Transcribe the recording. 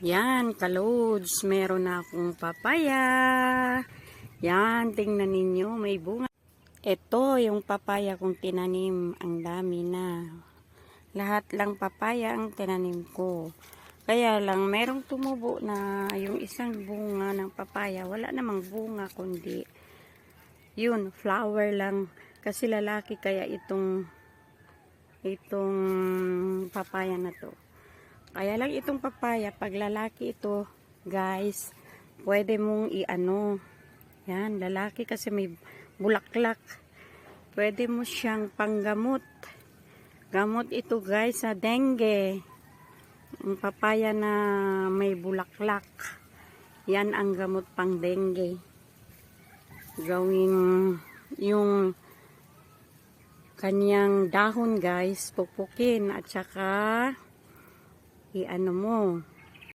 Yan, kalods, meron na akong papaya. Yan, tingnan ninyo, may bunga. Ito yung papaya kong tinanim, ang dami na. Lahat lang papaya ang tinanim ko. Kaya lang, merong tumubo na yung isang bunga ng papaya. Wala namang bunga, kundi yun, flower lang. Kasi lalaki kaya itong papaya na to. Kaya lang itong papaya, pag lalaki ito, guys, pwede mong i-ano. Yan, lalaki kasi may bulaklak. Pwede mo siyang panggamot. Gamot ito guys sa dengue. Ang papaya na may bulaklak. Yan ang gamot pang dengue. Gawing yung kanyang dahon guys, pupukin at saka i-ano mo,